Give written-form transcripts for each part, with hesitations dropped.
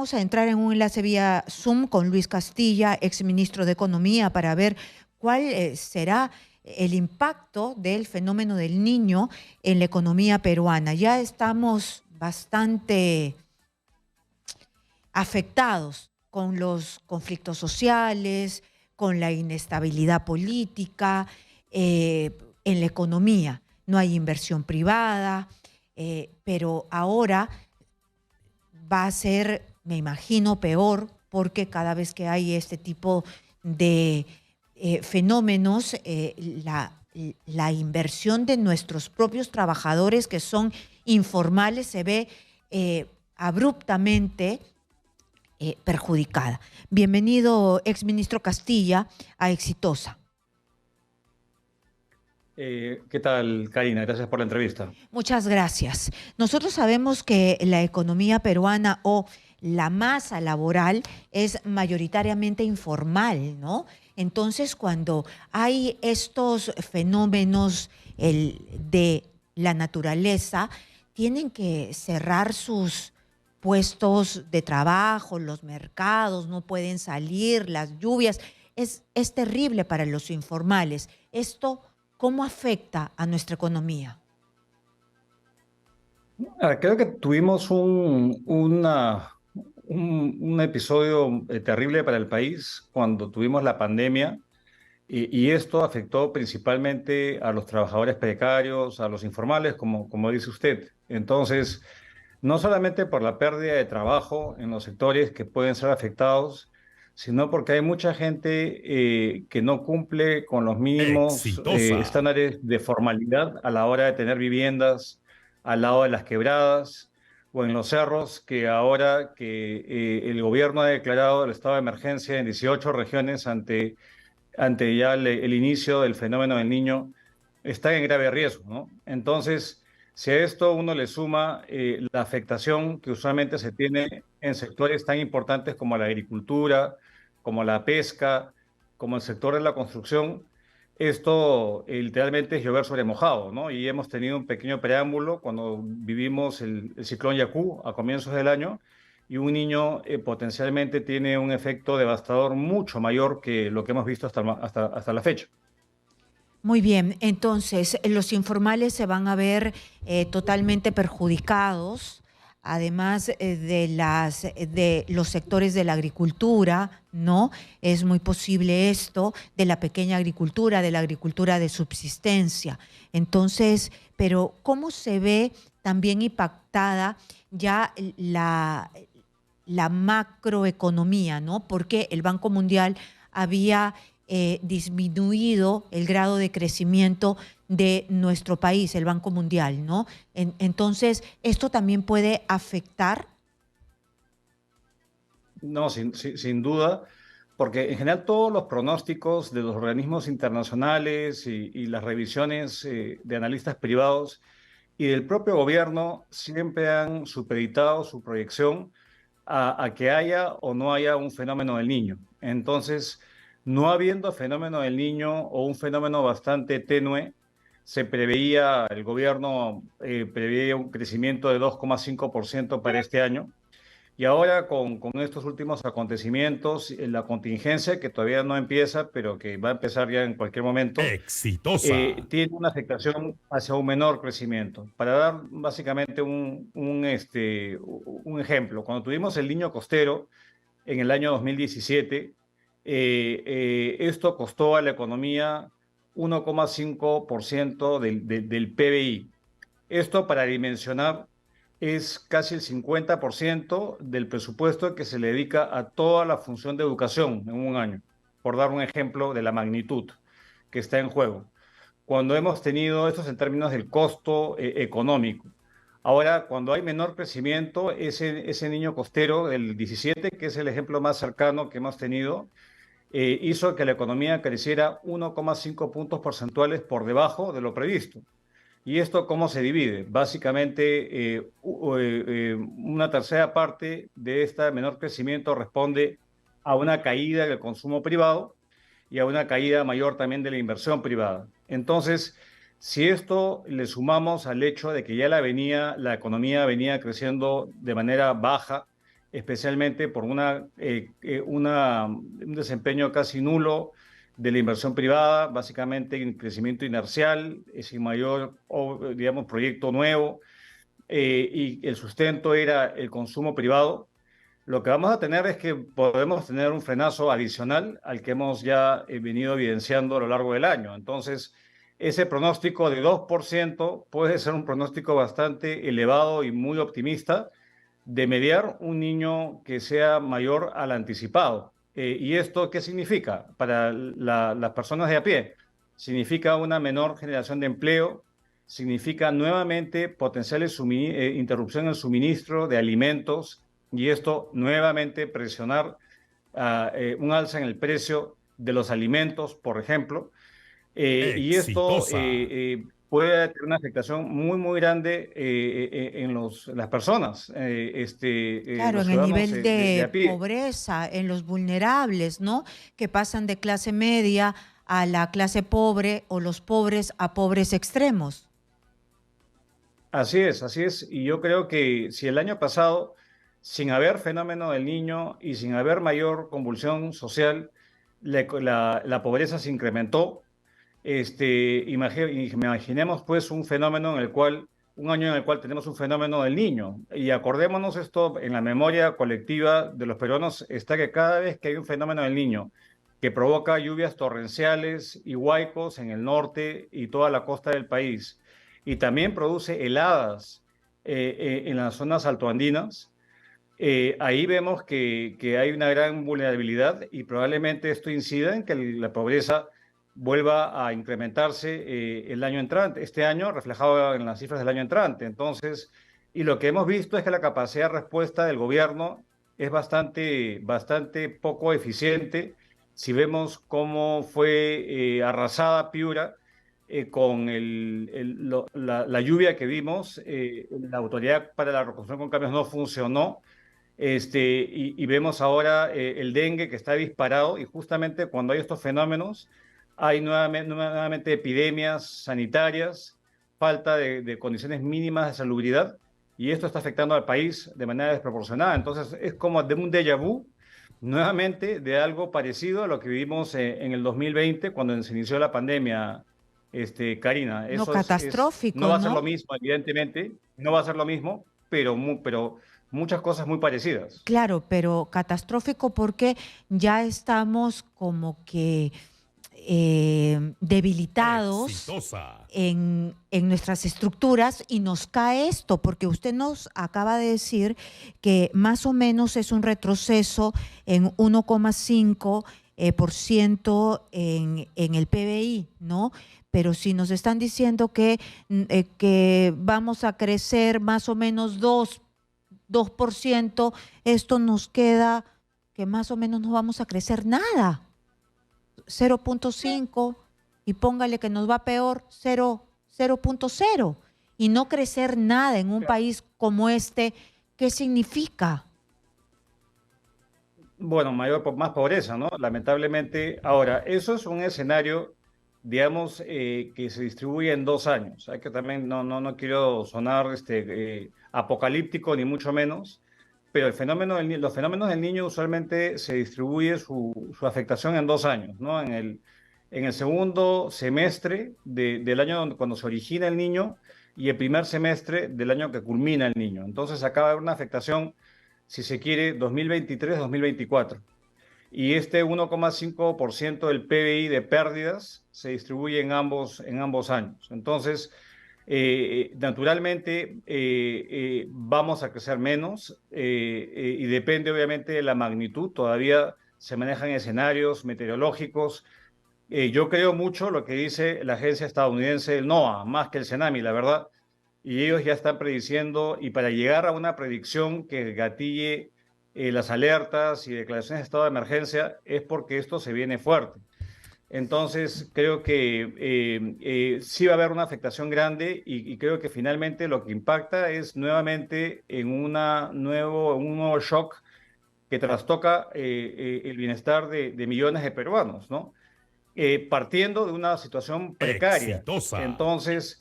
vamos a entrar en un enlace vía Zoom con Luis Castilla, exministro de Economía, para ver cuál será el impacto del fenómeno del Niño en la economía peruana. Ya estamos bastante afectados con los conflictos sociales, con la inestabilidad política, en la economía. No hay inversión privada, pero ahora va a ser, me imagino, peor, porque cada vez que hay este tipo de fenómenos, la inversión de nuestros propios trabajadores que son informales se ve abruptamente perjudicada. Bienvenido, exministro Castilla, a Exitosa. ¿Qué tal, Karina? Gracias por la entrevista. Muchas gracias. Nosotros sabemos que la economía peruana o la masa laboral es mayoritariamente informal, ¿no? Entonces, cuando hay estos fenómenos de la naturaleza, tienen que cerrar sus puestos de trabajo, los mercados, no pueden salir, las lluvias. Es terrible para los informales. Esto, ¿cómo afecta a nuestra economía? Creo que tuvimos un episodio terrible para el país cuando tuvimos la pandemia y esto afectó principalmente a los trabajadores precarios, a los informales, como dice usted. Entonces, no solamente por la pérdida de trabajo en los sectores que pueden ser afectados, sino porque hay mucha gente que no cumple con los mínimos Exitosa. estándares de formalidad a la hora de tener viviendas al lado de las quebradas o en los cerros, que ahora que el gobierno ha declarado el estado de emergencia en 18 regiones ante ya el inicio del fenómeno del Niño, está en grave riesgo, ¿no? Entonces, si a esto uno le suma la afectación que usualmente se tiene en sectores tan importantes como la agricultura, como la pesca, como el sector de la construcción, esto literalmente es llover sobre mojado, ¿no? Y hemos tenido un pequeño preámbulo cuando vivimos el ciclón Yaku a comienzos del año, y un niño potencialmente tiene un efecto devastador mucho mayor que lo que hemos visto hasta la fecha. Muy bien, entonces los informales se van a ver totalmente perjudicados, además de los sectores de la agricultura, ¿no? Es muy posible esto, de la pequeña agricultura, de la agricultura de subsistencia. Entonces, pero ¿cómo se ve también impactada ya la macroeconomía, ¿no? Porque el Banco Mundial había disminuido el grado de crecimiento de nuestro país, el Banco Mundial, ¿no? Entonces, ¿esto también puede afectar? No, sin duda, porque en general todos los pronósticos de los organismos internacionales y las revisiones de analistas privados y del propio gobierno siempre han supeditado su proyección a que haya o no haya un fenómeno del Niño. Entonces, no habiendo fenómeno del Niño o un fenómeno bastante tenue, el gobierno preveía un crecimiento de 2,5% para este año. Y ahora con estos últimos acontecimientos, la contingencia que todavía no empieza, pero que va a empezar ya en cualquier momento, Exitosa. tiene una afectación hacia un menor crecimiento. Para dar básicamente un ejemplo, cuando tuvimos el Niño costero en el año 2017, esto costó a la economía 1,5% del PBI. Esto, para dimensionar, es casi el 50% del presupuesto que se le dedica a toda la función de educación en un año, por dar un ejemplo de la magnitud que está en juego. Cuando hemos tenido estos en términos del costo económico. Ahora, cuando hay menor crecimiento, ese niño costero del 17, que es el ejemplo más cercano que hemos tenido, hizo que la economía creciera 1,5 puntos porcentuales por debajo de lo previsto. ¿Y esto cómo se divide? Básicamente, una tercera parte de este menor crecimiento responde a una caída del consumo privado y a una caída mayor también de la inversión privada. Entonces, si esto le sumamos al hecho de que ya la economía venía creciendo de manera baja especialmente por un desempeño casi nulo de la inversión privada, básicamente en crecimiento inercial, sin mayor, digamos, proyecto nuevo, y el sustento era el consumo privado. Lo que vamos a tener es que podemos tener un frenazo adicional al que hemos ya venido evidenciando a lo largo del año. Entonces, ese pronóstico de 2% puede ser un pronóstico bastante elevado y muy optimista de mediar un niño que sea mayor al anticipado. ¿Y esto qué significa para las personas de a pie? Significa una menor generación de empleo, significa nuevamente potenciales interrupción en el suministro de alimentos y esto nuevamente presionar un alza en el precio de los alimentos, por ejemplo. Y esto Exitosa. puede tener una afectación muy, muy grande en las personas, Claro, los en el ciudadanos nivel de de a pie. pobreza, en los vulnerables, ¿no? Que pasan de clase media a la clase pobre o los pobres a pobres extremos. Así es, así es. Y yo creo que si el año pasado, sin haber fenómeno del niño y sin haber mayor convulsión social, la pobreza se incrementó. Imaginemos pues un fenómeno en el cual, un año en el cual tenemos un fenómeno del niño. Y acordémonos esto en la memoria colectiva de los peruanos, está que cada vez que hay un fenómeno del niño que provoca lluvias torrenciales y huaicos en el norte y toda la costa del país, y también produce heladas en las zonas altoandinas, ahí vemos que hay una gran vulnerabilidad y probablemente esto incida en que la pobreza vuelva a incrementarse el año entrante, este año reflejado en las cifras del año entrante. Entonces, y lo que hemos visto es que la capacidad de respuesta del gobierno es bastante poco eficiente. Si vemos cómo fue arrasada Piura con la lluvia que vimos, la Autoridad para la Reconstrucción con Cambios no funcionó. Y vemos ahora el dengue que está disparado y justamente cuando hay estos fenómenos hay nuevamente epidemias sanitarias, falta de condiciones mínimas de salubridad y esto está afectando al país de manera desproporcionada. Entonces es como de un déjà vu nuevamente de algo parecido a lo que vivimos en el 2020 cuando se inició la pandemia, Karina. No, No catastrófico, va a ser lo ¿no? mismo, evidentemente, no va a ser lo mismo, pero muchas cosas muy parecidas. Claro, pero catastrófico porque ya estamos como que debilitados Exitosa. en nuestras estructuras y nos cae esto, porque usted nos acaba de decir que más o menos es un retroceso en 1,5 por ciento en el PBI, ¿no? Pero si nos están diciendo que vamos a crecer más o menos 2%, esto nos queda que más o menos no vamos a crecer nada. 0,5 y póngale que nos va peor 0,0 y no crecer nada en un país como este, ¿qué significa? Bueno, más pobreza, ¿no? Lamentablemente. Ahora, eso es un escenario, digamos, que se distribuye en 2 años. Hay que también, no quiero sonar apocalíptico, ni mucho menos, pero los fenómenos del niño usualmente se distribuye su afectación en 2 años, ¿no? En el segundo semestre del año cuando se origina el niño y el primer semestre del año que culmina el niño. Entonces acaba de haber una afectación si se quiere, 2023-2024. Y este 1,5% del PBI de pérdidas se distribuye en ambos años. Entonces, naturalmente, vamos a crecer menos y depende obviamente de la magnitud. Todavía se manejan escenarios meteorológicos. Yo creo mucho lo que dice la agencia estadounidense, el NOAA, más que el CENAMI, la verdad, y ellos ya están prediciendo, y para llegar a una predicción que gatille las alertas y declaraciones de estado de emergencia, es porque esto se viene fuerte. Entonces, creo que sí va a haber una afectación grande y creo que finalmente lo que impacta es nuevamente en un nuevo shock que trastoca el bienestar de millones de peruanos, ¿no? Partiendo de una situación precaria. Exitosa. Entonces,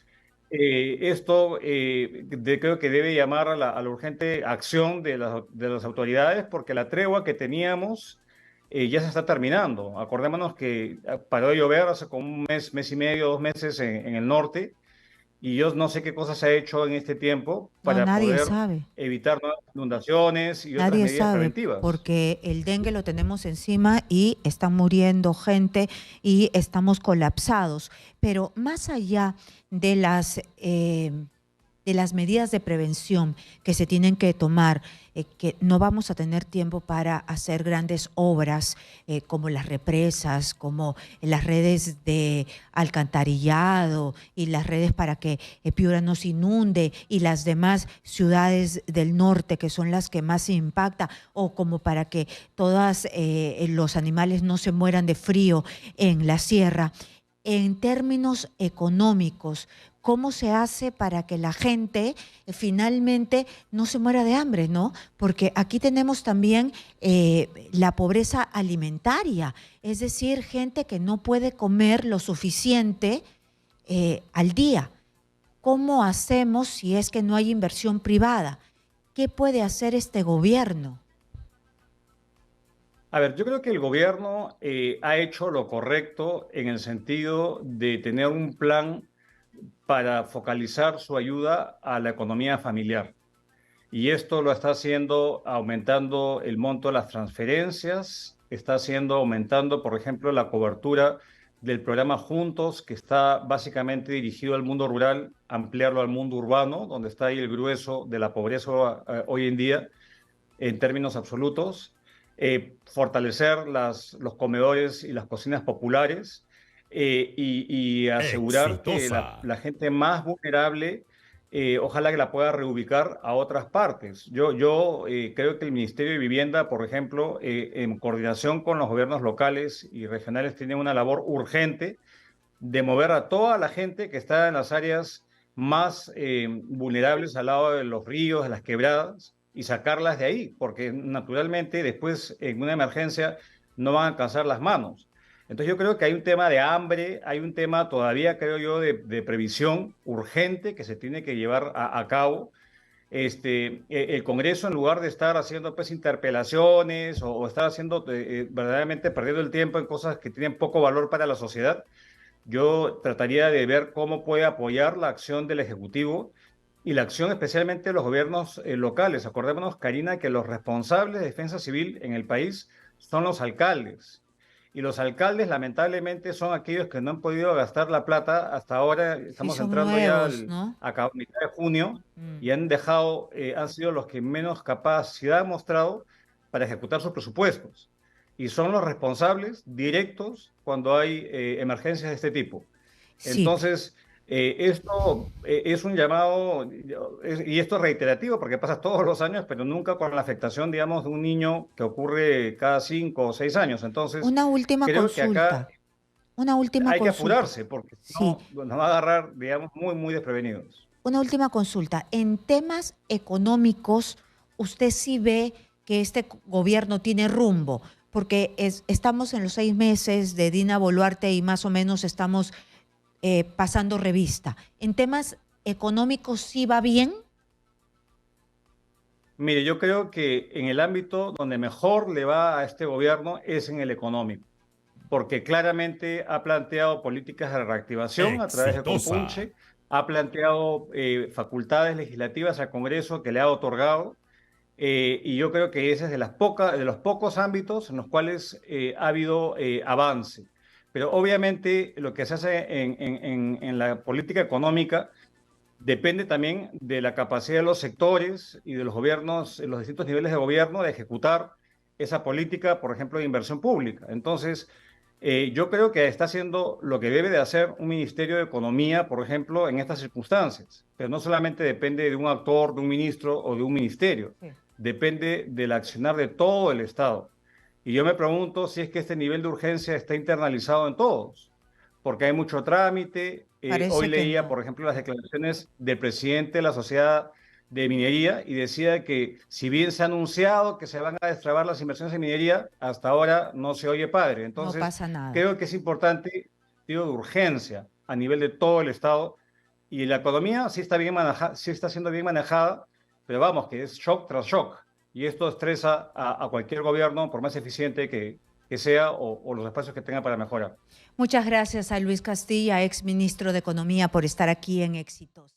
Esto creo que debe llamar a la urgente acción de las autoridades porque la tregua que teníamos ya se está terminando. Acordémonos que paró de llover hace como un mes, mes y medio, 2 meses en el norte y yo no sé qué cosas se ha hecho en este tiempo No, para nadie poder sabe. evitar nuevas inundaciones y otras Nadie medidas sabe, preventivas. porque el dengue lo tenemos encima y está muriendo gente y estamos colapsados. Pero más allá de las medidas de prevención que se tienen que tomar, que no vamos a tener tiempo para hacer grandes obras como las represas, como las redes de alcantarillado y las redes para que Piura no se inunde y las demás ciudades del norte que son las que más se impacta, o como para que todos los animales no se mueran de frío en la sierra. En términos económicos, ¿cómo se hace para que la gente finalmente no se muera de hambre, ¿no? Porque aquí tenemos también la pobreza alimentaria, es decir, gente que no puede comer lo suficiente al día. ¿Cómo hacemos si es que no hay inversión privada? ¿Qué puede hacer este gobierno? A ver, yo creo que el gobierno ha hecho lo correcto en el sentido de tener un plan para focalizar su ayuda a la economía familiar. Y esto lo está haciendo aumentando el monto de las transferencias, está haciendo aumentando, por ejemplo, la cobertura del programa Juntos, que está básicamente dirigido al mundo rural, ampliarlo al mundo urbano, donde está ahí el grueso de la pobreza hoy en día en términos absolutos, fortalecer los comedores y las cocinas populares y asegurar que Exitosa. la gente más vulnerable, ojalá que la pueda reubicar a otras partes. Yo creo que el Ministerio de Vivienda, por ejemplo, en coordinación con los gobiernos locales y regionales, tiene una labor urgente de mover a toda la gente que está en las áreas más vulnerables al lado de los ríos, de las quebradas, y sacarlas de ahí, porque naturalmente después en una emergencia no van a alcanzar las manos. Entonces yo creo que hay un tema de hambre, hay un tema todavía, creo yo, de previsión urgente que se tiene que llevar a cabo. El Congreso, en lugar de estar haciendo pues interpelaciones o estar haciendo verdaderamente perdiendo el tiempo en cosas que tienen poco valor para la sociedad, yo trataría de ver cómo puede apoyar la acción del Ejecutivo y la acción especialmente de los gobiernos locales. Acordémonos, Karina, que los responsables de defensa civil en el país son los alcaldes. Y los alcaldes, lamentablemente, son aquellos que no han podido gastar la plata. Hasta ahora Sí, estamos son entrando ya nuevos, ¿no? a mitad de junio Mm. y han dejado, han sido los que menos capacidad han mostrado para ejecutar sus presupuestos y son los responsables directos cuando hay emergencias de este tipo. Sí, Entonces, esto es un llamado, y esto es reiterativo porque pasa todos los años, pero nunca con la afectación, digamos, de un niño que ocurre cada 5 o 6 años. Entonces, una última creo que acá consulta, una última hay que consulta. apurarse porque si Sí, no, nos va a agarrar, digamos, muy, muy desprevenidos. una última consulta. En temas económicos, ¿usted sí ve que este gobierno tiene rumbo? Porque estamos en los 6 meses de Dina Boluarte y más o menos estamos pasando revista. ¿En temas económicos sí va bien? Mire, yo creo que en el ámbito donde mejor le va a este gobierno es en el económico, porque claramente ha planteado políticas de reactivación a través de Exitosa. Compunche, ha planteado facultades legislativas al Congreso que le ha otorgado, y yo creo que ese es de los pocos ámbitos en los cuales ha habido avance. Pero obviamente lo que se hace en la política económica depende también de la capacidad de los sectores y de los gobiernos, los distintos niveles de gobierno, de ejecutar esa política, por ejemplo, de inversión pública. Entonces, yo creo que está haciendo lo que debe de hacer un Ministerio de Economía, por ejemplo, en estas circunstancias. Pero no solamente depende de un actor, de un ministro o de un ministerio, Sí. depende del accionar de todo el Estado. Y yo me pregunto si es que este nivel de urgencia está internalizado en todos, porque hay mucho trámite. Hoy Parece que leía, por no. ejemplo, las declaraciones del presidente de la Sociedad de Minería y decía que si bien se ha anunciado que se van a destrabar las inversiones en minería, hasta ahora no se oye padre. No Entonces, pasa nada. creo que es importante, digo, de urgencia a nivel de todo el Estado, Y la economía sí está bien manejada, sí está siendo bien manejada, pero vamos, que es shock tras shock. Y esto estresa a cualquier gobierno, por más eficiente que sea, o los espacios que tenga para mejorar. Muchas gracias a Luis Castilla, ex ministro de Economía, por estar aquí en Éxitos.